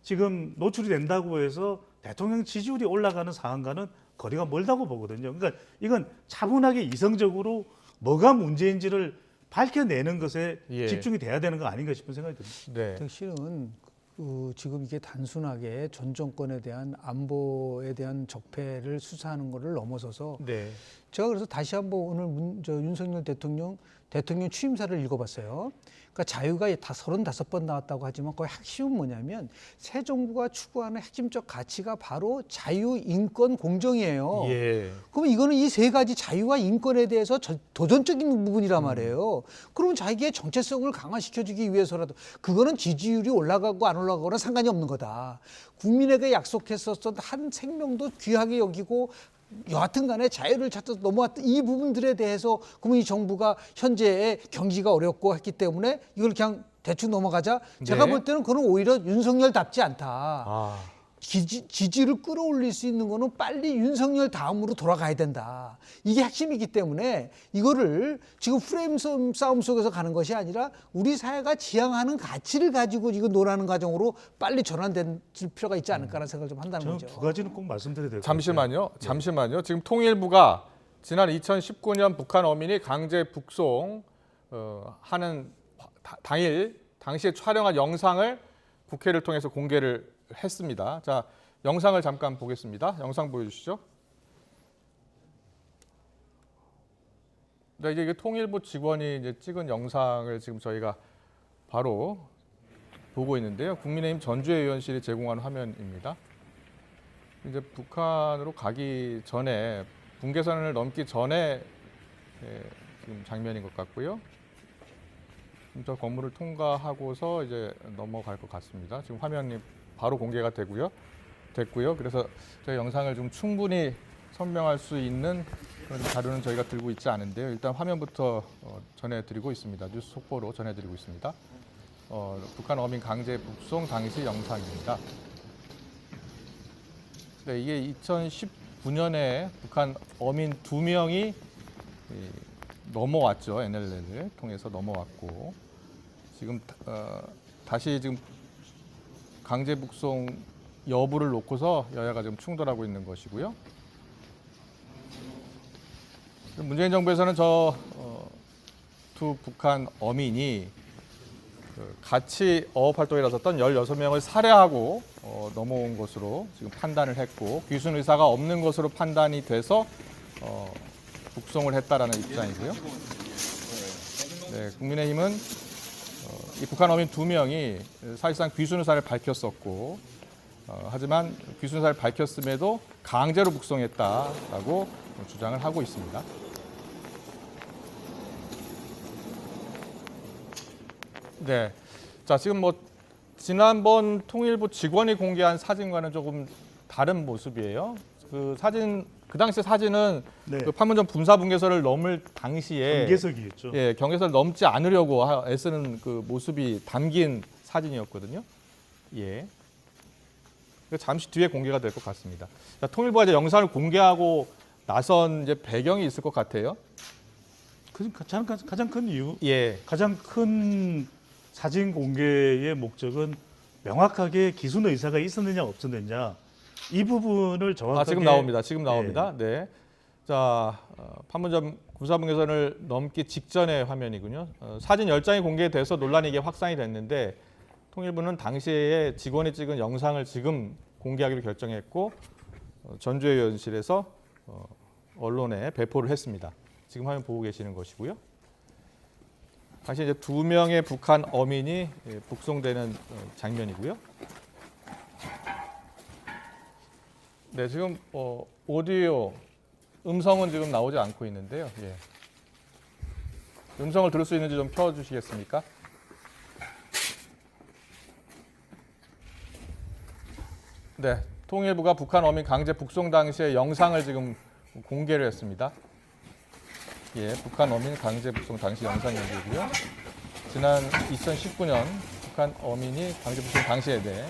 지금 노출이 된다고 해서 대통령 지지율이 올라가는 사안과는 거리가 멀다고 보거든요. 그러니까 이건 차분하게 이성적으로 뭐가 문제인지를 밝혀내는 것에 예. 집중이 돼야 되는 거 아닌가 싶은 생각이 듭니다. 네. 실은 지금 이게 단순하게 전 정권에 대한 안보에 대한 적폐를 수사하는 것을 넘어서서, 네. 제가 그래서 다시 한번 오늘 윤석열 대통령 취임사를 읽어봤어요. 그러니까 자유가 다 35번 나왔다고 하지만 거의 핵심은 뭐냐면, 새 정부가 추구하는 핵심적 가치가 바로 자유, 인권, 공정이에요. 예. 그럼 이거는 이 세 가지 자유와 인권에 대해서 도전적인 부분이란 말이에요. 그러면 자기의 정체성을 강화시켜주기 위해서라도, 그거는 지지율이 올라가고 안 올라가고는 상관이 없는 거다. 국민에게 약속했었던 한 생명도 귀하게 여기고 여하튼 간에 자유를 찾아서 넘어왔던 이 부분들에 대해서, 그러면 이 정부가 현재 경기가 어렵고 했기 때문에 이걸 그냥 대충 넘어가자. 제가 네. 볼 때는 그건 오히려 윤석열답지 않다. 아. 지지를 끌어올릴 수 있는 거는 빨리 윤석열 다음으로 돌아가야 된다. 이게 핵심이기 때문에 이거를 지금 프레임 싸움 속에서 가는 것이 아니라 우리 사회가 지향하는 가치를 가지고 이거 논하는 과정으로 빨리 전환될 필요가 있지 않을까라는 생각을 좀 한다는 저는 거죠. 두 가지는 꼭 말씀드려야 될 것 같아요. 잠시만요. 지금 통일부가 지난 2019년 북한 어민이 강제 북송 하는 당시에 촬영한 영상을 국회를 통해서 공개를 했습니다. 자, 영상을 잠깐 보겠습니다. 영상 보여주시죠. 네, 이게 통일부 직원이 이제 찍은 영상을 지금 저희가 바로 보고 있는데요. 국민의힘 전주회 의원실이 제공한 화면입니다. 이제 북한으로 가기 전에, 분계선을 넘기 전에 지금 장면인 것 같고요. 저 건물을 통과하고서 이제 넘어갈 것 같습니다. 지금 화면이 바로 공개가 됐고요. 그래서 저희 영상을 좀 충분히 선명할 수 있는 그런 자료는 저희가 들고 있지 않은데요. 일단 화면부터 전해드리고 있습니다. 뉴스 속보로 전해드리고 있습니다. 북한 어민 강제 북송 당시 영상입니다. 네, 이게 2019년에 북한 어민 2명이 넘어왔죠. NLL을 통해서 넘어왔고, 지금 다시 지금 강제 북송 여부를 놓고서 여야가 지금 충돌하고 있는 것이고요. 문재인 정부에서는 두 북한 어민이 같이 어업 활동에 나섰던 16명을 살해하고 넘어온 것으로 지금 판단을 했고 귀순 의사가 없는 것으로 판단이 돼서 북송을 했다라는 입장이고요. 네, 국민의힘은 이 북한 어민 2명이 사실상 귀순 의사를 밝혔었고 하지만 귀순 의사를 밝혔음에도 강제로 북송했다라고 주장을 하고 있습니다. 네, 자 지금 뭐 지난번 통일부 직원이 공개한 사진과는 조금 다른 모습이에요. 그 사진, 그 당시 사진은 네. 그 판문점 군사분계선을 넘을 당시에 경계석이었죠. 예, 경계선을 넘지 않으려고 애쓰는 그 모습이 담긴 사진이었거든요. 예. 잠시 뒤에 공개가 될 것 같습니다. 자, 통일부가 이제 영상을 공개하고 나선 이제 배경이 있을 것 같아요. 가장 큰 이유, 예. 가장 큰 사진 공개의 목적은 명확하게 기순 의사가 있었느냐 없었느냐 이 부분을 정확하게 지금 나옵니다. 지금 나옵니다. 네. 자, 판문점 군사분계선을 넘기 직전의 화면이군요. 사진 10장이 공개돼서 논란이 이게 확산이 됐는데 통일부는 당시에 직원이 찍은 영상을 지금 공개하기로 결정했고 전주의원실에서 언론에 배포를 했습니다. 지금 화면 보고 계시는 것이고요. 다시 이제 2명의 북한 어민이 북송되는 장면이고요. 네, 지금 오디오, 음성은 지금 나오지 않고 있는데요. 예. 음성을 들을 수 있는지 좀 켜주시겠습니까? 네, 통일부가 북한 어민 강제 북송 당시의 영상을 지금 공개를 했습니다. 예, 북한 어민 강제 북송 당시 영상 연기고요. 지난 2019년 북한 어민이 강제 북송 당시에 대해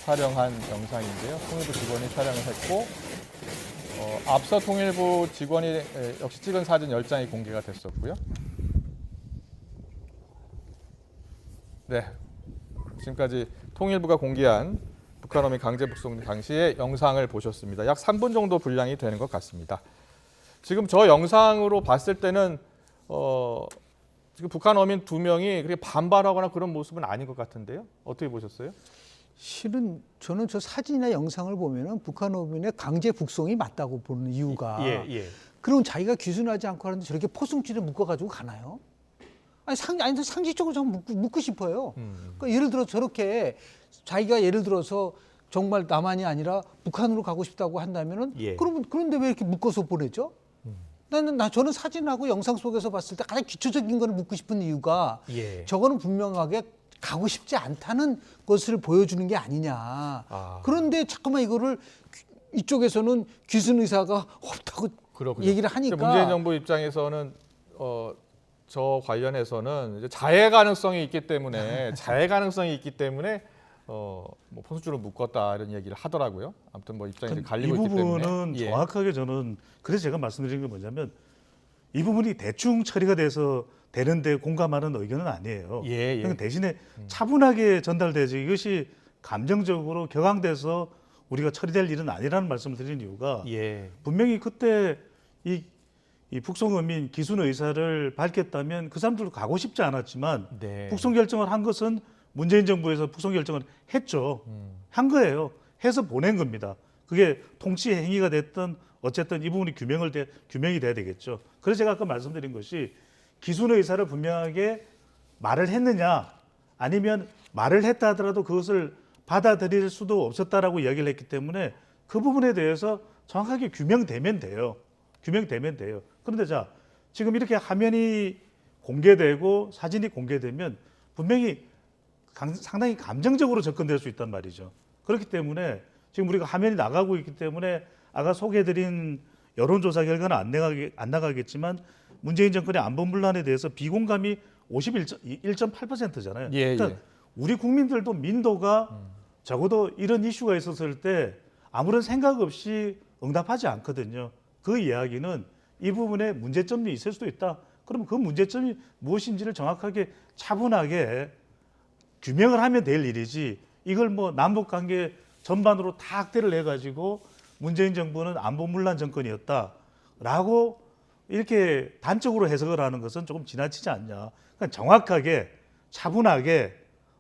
촬영한 영상인데요. 통일부 직원이 촬영을 했고 앞서 통일부 직원이 역시 찍은 사진 10장이 공개가 됐었고요. 네, 지금까지 통일부가 공개한 북한 어민 강제 북송 당시의 영상을 보셨습니다. 약 3분 정도 분량이 되는 것 같습니다. 지금 저 영상으로 봤을 때는 지금 북한 어민 2명이 그렇게 반발하거나 그런 모습은 아닌 것 같은데요. 어떻게 보셨어요? 실은 저는 저 사진이나 영상을 보면은 북한 어민의 강제 북송이 맞다고 보는 이유가 그럼 자기가 귀순하지 않고 하는데 저렇게 포승줄에 묶어가지고 가나요? 아니 상식적으로 좀 묻고 싶어요. 그러니까 예를 들어 저렇게 자기가 예를 들어서 정말 남한이 아니라 북한으로 가고 싶다고 한다면은 그런데 왜 이렇게 묶어서 보내죠? 저는 사진하고 영상 속에서 봤을 때 가장 기초적인 거를 묻고 싶은 이유가 저거는 분명하게 가고 싶지 않다는 것을 보여주는 게 아니냐. 그런데 자꾸만 이거를 이쪽에서는 귀순 의사가 없다고 그렇군요. 얘기를 하니까 문재인 정부 입장에서는 저 관련해서는 이제 자해 가능성이 있기 때문에 뭐 포수줄을 묶었다 이런 얘기를 하더라고요. 아무튼 뭐 입장이 갈리고 있기 때문에 이 부분은 정확하게 저는 그래서 제가 말씀드린 게 뭐냐면 이 부분이 대충 처리가 돼서 되는데 공감하는 의견은 아니에요. 그러니까 대신에 차분하게 전달되지 이것이 감정적으로 격앙돼서 우리가 처리될 일은 아니라는 말씀을 드리는 이유가 분명히 그때 이 북송 어민 기순 의사를 밝혔다면 그 사람들도 가고 싶지 않았지만 북송 결정을 한 것은 문재인 정부에서 북송 결정을 했죠. 한 거예요. 해서 보낸 겁니다. 그게 통치 행위가 됐든 어쨌든 이 부분이 규명이 돼야 되겠죠. 그래서 제가 아까 말씀드린 것이 기순 의사를 분명하게 말을 했느냐 아니면 말을 했다 하더라도 그것을 받아들일 수도 없었다라고 이야기를 했기 때문에 그 부분에 대해서 정확하게 규명되면 돼요. 그런데 자 지금 이렇게 화면이 공개되고 사진이 공개되면 분명히 상당히 감정적으로 접근될 수 있단 말이죠. 그렇기 때문에 지금 우리가 화면이 나가고 있기 때문에 아까 소개해드린 여론조사 결과는 안 나가겠지만 문재인 정권의 안보문란에 대해서 비공감이 51.8%잖아요. 그러니까 우리 국민들도 민도가 적어도 이런 이슈가 있었을 때 아무런 생각 없이 응답하지 않거든요. 그 이야기는 이 부분에 문제점이 있을 수도 있다. 그럼 그 문제점이 무엇인지를 정확하게 차분하게 규명을 하면 될 일이지 이걸 뭐 남북관계 전반으로 다 확대를 해가지고 문재인 정부는 안보문란 정권이었다라고 이렇게 단적으로 해석을 하는 것은 조금 지나치지 않냐. 그러니까 정확하게 차분하게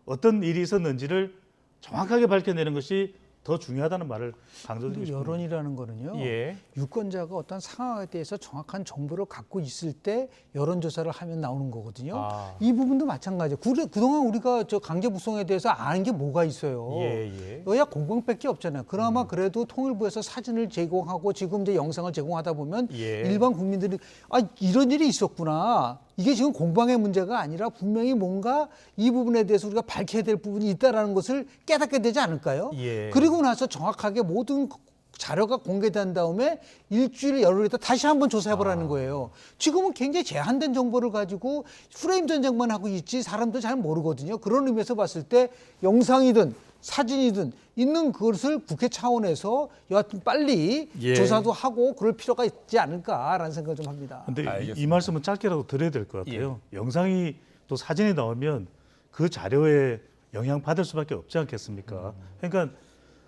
어떤 일이 있었는지를 정확하게 밝혀내는 것이 더 중요하다는 말을 강조드리고 싶습니다. 여론이라는 거는요. 예. 유권자가 어떤 상황에 대해서 정확한 정보를 갖고 있을 때 여론조사를 하면 나오는 거거든요. 아. 이 부분도 마찬가지예요. 그동안 우리가 저 강제 북송에 대해서 아는 게 뭐가 있어요. 예. 여야 공방밖에 없잖아요. 그나마 그래도 통일부에서 사진을 제공하고 지금 이제 영상을 제공하다 보면 예. 일반 국민들이 아 이런 일이 있었구나. 이게 지금 공방의 문제가 아니라 분명히 뭔가 이 부분에 대해서 우리가 밝혀야 될 부분이 있다라는 것을 깨닫게 되지 않을까요? 예. 그리고 나서 정확하게 모든 자료가 공개된 다음에 일주일 열흘 있다 다시 한번 조사해보라는 거예요. 지금은 굉장히 제한된 정보를 가지고 프레임 전쟁만 하고 있지 사람도 잘 모르거든요. 그런 의미에서 봤을 때 영상이든 사진이든 있는 그것을 국회 차원에서 여하튼 빨리 예. 조사도 하고 그럴 필요가 있지 않을까라는 생각을 좀 합니다. 근데 알겠습니다. 이 말씀은 짧게라도 드려야 될 것 같아요. 영상이 또 사진이 나오면 그 자료에 영향 받을 수밖에 없지 않겠습니까? 그러니까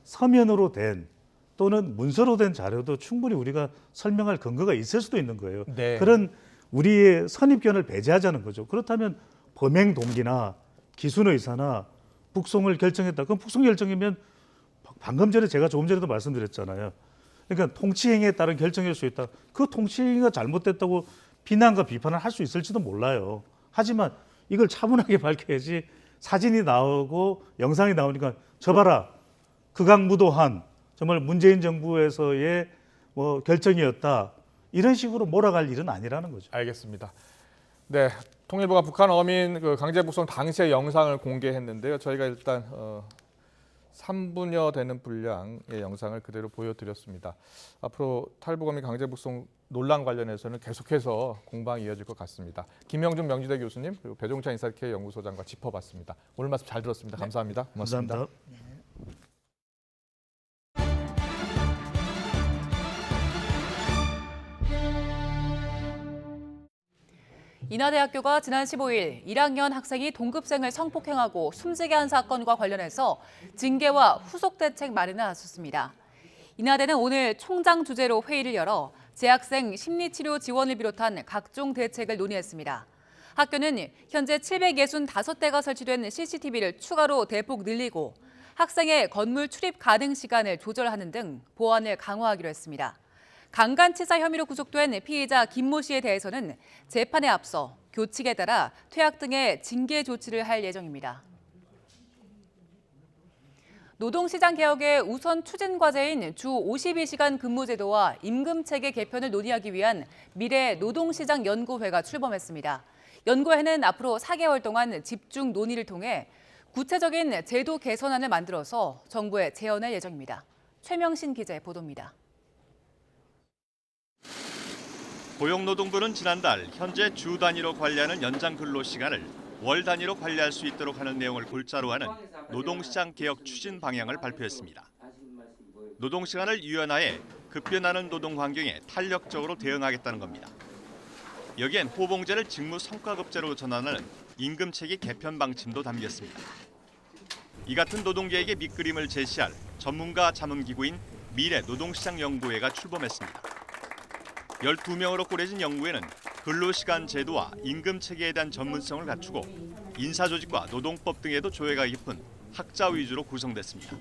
서면으로 된 또는 문서로 된 자료도 충분히 우리가 설명할 근거가 있을 수도 있는 거예요. 네. 그런 우리의 선입견을 배제하자는 거죠. 그렇다면 범행 동기나 기순 의사나 북송을 결정했다. 그럼 북송 결정이면 방금 전에 제가 조금 전에도 말씀드렸잖아요. 그러니까 통치행위에 따른 결정일 수 있다. 그 통치행위가 잘못됐다고 비난과 비판을 할 수 있을지도 몰라요. 하지만 이걸 차분하게 밝혀야지 사진이 나오고 영상이 나오니까 저 봐라. 극악무도한 정말 문재인 정부에서의 뭐 결정이었다. 이런 식으로 몰아갈 일은 아니라는 거죠. 알겠습니다. 네, 통일부가 북한 어민 그 강제 북송 당시의 영상을 공개했는데요. 저희가 일단 3분여 되는 분량의 영상을 그대로 보여드렸습니다. 앞으로 탈북어민 강제 북송 논란 관련해서는 계속해서 공방이 이어질 것 같습니다. 김영준 명지대 교수님 그리고 배종찬 인사이트 연구소장과 짚어봤습니다. 오늘 말씀 잘 들었습니다. 감사합니다. 고맙습니다. 감사합니다. 인하대학교가 지난 15일 1학년 학생이 동급생을 성폭행하고 숨지게 한 사건과 관련해서 징계와 후속 대책 마련에 나섰습니다. 인하대는 오늘 총장 주재로 회의를 열어 재학생 심리치료 지원을 비롯한 각종 대책을 논의했습니다. 학교는 현재 765대가 설치된 CCTV를 추가로 대폭 늘리고 학생의 건물 출입 가능 시간을 조절하는 등 보안을 강화하기로 했습니다. 강간치사 혐의로 구속된 피의자 김모 씨에 대해서는 재판에 앞서 교칙에 따라 퇴학 등의 징계 조치를 할 예정입니다. 노동시장 개혁의 우선 추진 과제인 주 52시간 근무제도와 임금체계 개편을 논의하기 위한 미래 노동시장 연구회가 출범했습니다. 연구회는 앞으로 4개월 동안 집중 논의를 통해 구체적인 제도 개선안을 만들어서 정부에 제언할 예정입니다. 최명신 기자의 보도입니다. 고용노동부는 지난달 현재 주 단위로 관리하는 연장 근로시간을 월 단위로 관리할 수 있도록 하는 내용을 골자로 하는 노동시장 개혁 추진 방향을 발표했습니다. 노동시간을 유연화해 급변하는 노동 환경에 탄력적으로 대응하겠다는 겁니다. 여기엔 호봉제를 직무 성과급제로 전환하는 임금체계 개편 방침도 담겼습니다. 이 같은 노동계에게 밑그림을 제시할 전문가 자문기구인 미래노동시장연구회가 출범했습니다. 12명으로 꾸려진 연구회는 근로시간 제도와 임금체계에 대한 전문성을 갖추고 인사조직과 노동법 등에도 조예가 깊은 학자 위주로 구성됐습니다.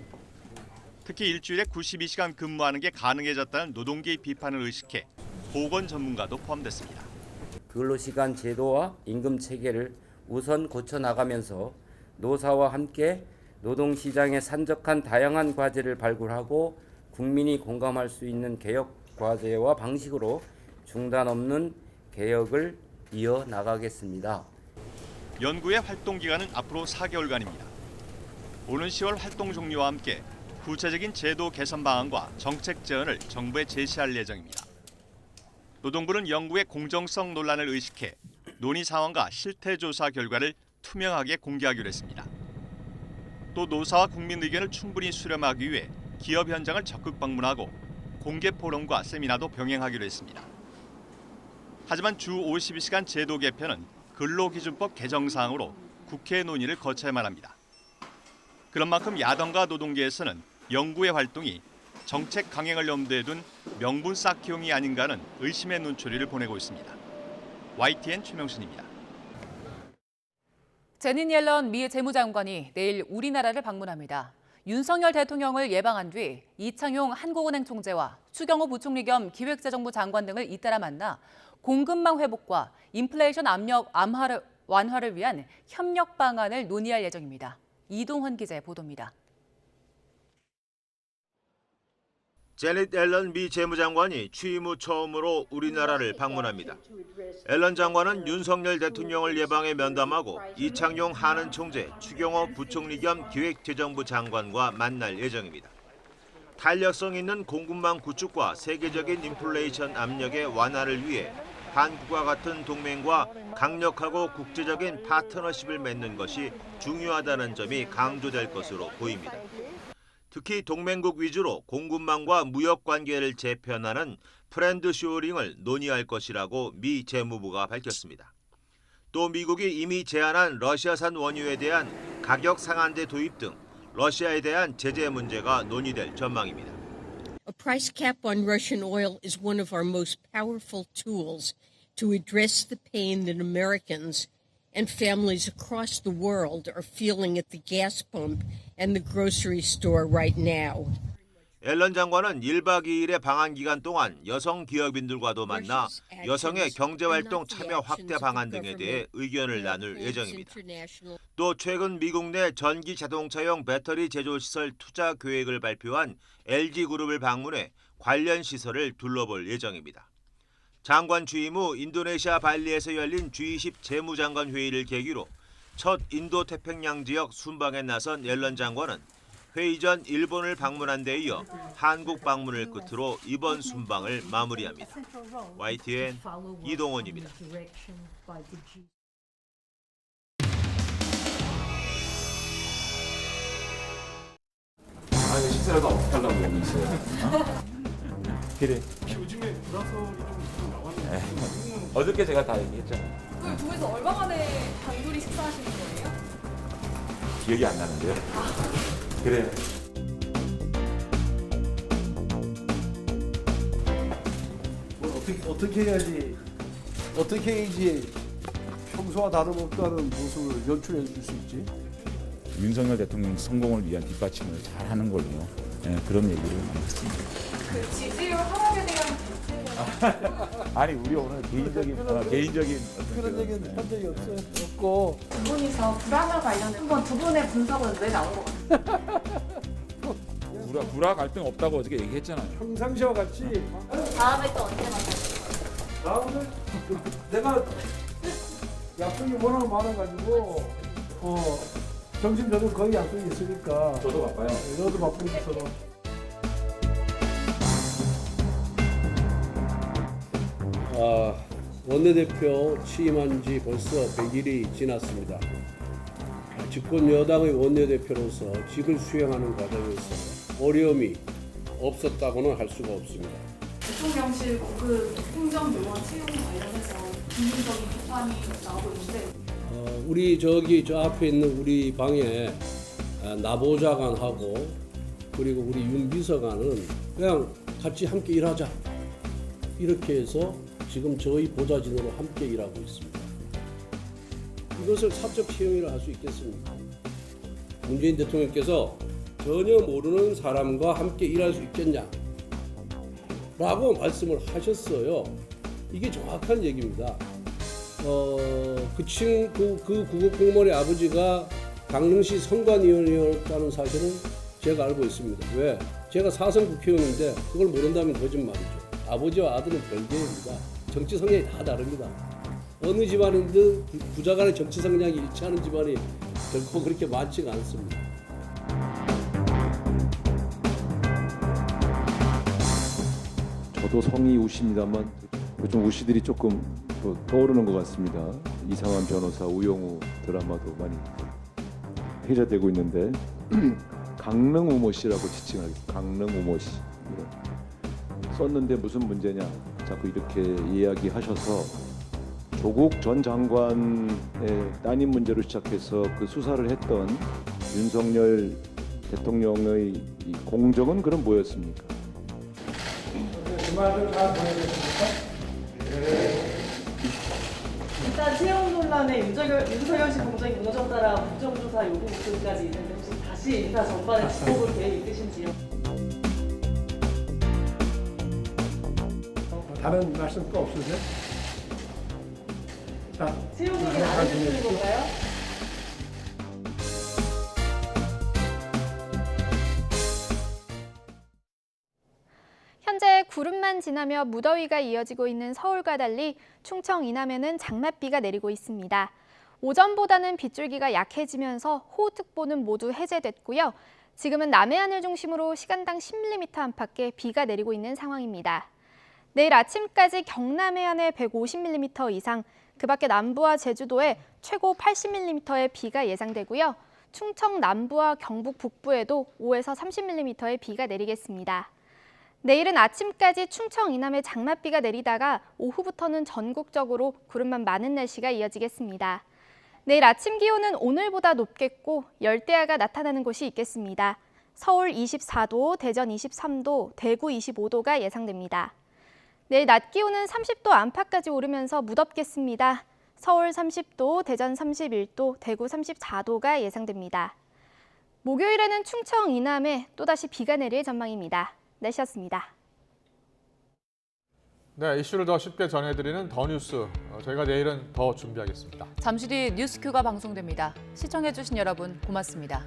특히 일주일에 92시간 근무하는 게 가능해졌다는 노동계의 비판을 의식해 보건 전문가도 포함됐습니다. 근로시간 제도와 임금체계를 우선 고쳐나가면서 노사와 함께 노동시장에 산적한 다양한 과제를 발굴하고 국민이 공감할 수 있는 개혁 과제와 방식으로 중단 없는 개혁을 이어나가겠습니다. 연구의 활동 기간은 앞으로 4개월간입니다. 오는 10월 활동 종료와 함께 구체적인 제도 개선 방안과 정책 제언을 정부에 제시할 예정입니다. 노동부는 연구의 공정성 논란을 의식해 논의 상황과 실태 조사 결과를 투명하게 공개하기로 했습니다. 또 노사와 국민 의견을 충분히 수렴하기 위해 기업 현장을 적극 방문하고 공개 포럼과 세미나도 병행하기로 했습니다. 하지만 주 52시간 제도 개편은 근로기준법 개정 사항으로 국회 논의를 거쳐야만 합니다. 그런 만큼 야당과 노동계에서는 연구의 활동이 정책 강행을 염두에 둔 명분 쌓기용이 아닌가 하는 의심의 눈초리를 보내고 있습니다. YTN 최명신입니다. 제닛 옐런 미 재무장관이 내일 우리나라를 방문합니다. 윤석열 대통령을 예방한 뒤 이창용 한국은행 총재와 추경호 부총리 겸 기획재정부 장관 등을 잇따라 만나 공급망 회복과 인플레이션 압력 완화를 위한 협력 방안을 논의할 예정입니다. 이동헌 기자의 보도입니다. 제닛 옐런 미 재무장관이 취임 후 처음으로 우리나라를 방문합니다. 옐런 장관은 윤석열 대통령을 예방해 면담하고 이창용 한은 총재, 추경호 부총리 겸 기획재정부 장관과 만날 예정입니다. 탄력성 있는 공급망 구축과 세계적인 인플레이션 압력의 완화를 위해 한국과 같은 동맹과 강력하고 국제적인 파트너십을 맺는 것이 중요하다는 점이 강조될 것으로 보입니다. 특히 동맹국 위주로 공급망과 무역 관계를 재편하는 프렌드 쇼링을 논의할 것이라고 미 재무부가 밝혔습니다. 또 미국이 이미 제안한 러시아산 원유에 대한 가격 상한제 도입 등 러시아에 대한 제재 문제가 논의될 전망입니다. A price cap on Russian oil is one of our most powerful tools to address the pain that Americans and families across the world are feeling at the gas pump and the grocery store right now. 옐런 장관은 1박 2일의 방한 기간 동안 여성 기업인들과도 만나 여성의 경제활동 참여 확대 방안 등에 대해 의견을 나눌 예정입니다. 또 최근 미국 내 전기 자동차용 배터리 제조시설 투자 계획을 발표한 LG그룹을 방문해 관련 시설을 둘러볼 예정입니다. 장관 취임 후 인도네시아 발리에서 열린 G20 재무장관 회의를 계기로 첫 인도태평양 지역 순방에 나선 옐런 장관은 회의 전 일본을 방문한 데 이어 한국 방문을 끝으로 이번 순방을 마무리합니다. YTN 이동원입니다. 아니 식사라도 어떻게 하려고 여기 있어요? 그래. 요즘에 불화설이 좀 나왔는데. 어저께 제가 다 얘기했잖아요. 그럼 두 분이서 얼마 만에 단둘이 식사하시는 거예요? 기억이 안 나는데요. 그래요. 어떻게 해야지 평소와 다름없다는 모습을 연출해 줄 수 있지? 윤석열 대통령 성공을 위한 뒷받침을 잘 하는 걸로 그런 얘기를 많이 했습니다. 그 지지율 하락에 대한 아니 우리 오늘 개인적인 그런 얘기는 한 적이 없고 두 분이서 불화설 관련해 한번 두 분의 분석은 왜 나온 것 같아요? 불화 갈등 없다고 어저께 얘기했잖아요. 평상시와 같이 다음에 또 언제 만나요? 다음은 내가 약속이 워낙 많아가지고 점심 저도 거의 약속이 있으니까 저도 바빠요. 너도 바쁘니까 서로. 원내대표 취임한 지 벌써 100일이 지났습니다. 집권 여당의 원내대표로서 직을 수행하는 과정에서 어려움이 없었다고는 할 수가 없습니다. 대통령실 고급 행정요원 채용 관련해서 국민적인 비판이 나오고 있는데 우리 저 앞에 있는 우리 방에 나보좌관하고 그리고 우리 윤 비서관은 그냥 같이 함께 일하자 이렇게 해서 지금 저희 보좌진으로 함께 일하고 있습니다. 이것을 사적 채용이라 할 수 있겠습니까? 문재인 대통령께서 전혀 모르는 사람과 함께 일할 수 있겠냐? 라고 말씀을 하셨어요. 이게 정확한 얘기입니다. 그 구급 공무원의 아버지가 강릉시 선관위원이었다는 사실은 제가 알고 있습니다. 왜? 제가 4선 국회의원인데 그걸 모른다면 거짓말이죠. 아버지와 아들은 별개입니다. 정치 성향이 다 다릅니다. 어느 집안인든 부자간의 정치 성향이 일치하는 집안이 결코 그렇게 많지가 않습니다. 저도 성이 우십니다만 요즘 우시들이 조금 떠오르는 것 같습니다. 이상한 변호사 우영우 드라마도 많이 회자되고 있는데 강릉 우모 씨라고 지칭하겠습니다. 강릉 우모 씨 썼는데 무슨 문제냐 자꾸 이렇게 이야기하셔서 조국 전 장관의 따님 문제로 시작해서 그 수사를 했던 윤석열 대통령의 이 공정은 그럼 뭐였습니까? 그 말들 잘 보내주십니까? 일단 채용 논란에 윤석열 씨 공정이 무너졌다라 국정조사 요구 목소리까지 있는데 혹시 다시 인사 전반에 짚어볼 계획 있으신지요? 다른 말씀 또 없으세요? 자, 채용 얘기는 안 해주시는 건가요? 현재 구름만 지나며 무더위가 이어지고 있는 서울과 달리 충청 이남에는 장맛비가 내리고 있습니다. 오전보다는 빗줄기가 약해지면서 호우특보는 모두 해제됐고요. 지금은 남해안을 중심으로 시간당 10mm 안팎의 비가 내리고 있는 상황입니다. 내일 아침까지 경남 해안에 150mm 이상, 그 밖에 남부와 제주도에 최고 80mm의 비가 예상되고요. 충청 남부와 경북 북부에도 5에서 30mm의 비가 내리겠습니다. 내일은 아침까지 충청 이남에 장맛비가 내리다가 오후부터는 전국적으로 구름만 많은 날씨가 이어지겠습니다. 내일 아침 기온은 오늘보다 높겠고 열대야가 나타나는 곳이 있겠습니다. 서울 24도, 대전 23도, 대구 25도가 예상됩니다. 내일 낮 기온은 30도 안팎까지 오르면서 무덥겠습니다. 서울 30도, 대전 31도, 대구 34도가 예상됩니다. 목요일에는 충청 이남에 또다시 비가 내릴 전망입니다. 날씨였습니다. 네, 이슈를 더 쉽게 전해드리는 더 뉴스. 저희가 내일은 더 준비하겠습니다. 잠시 뒤 뉴스큐가 방송됩니다. 시청해주신 여러분 고맙습니다.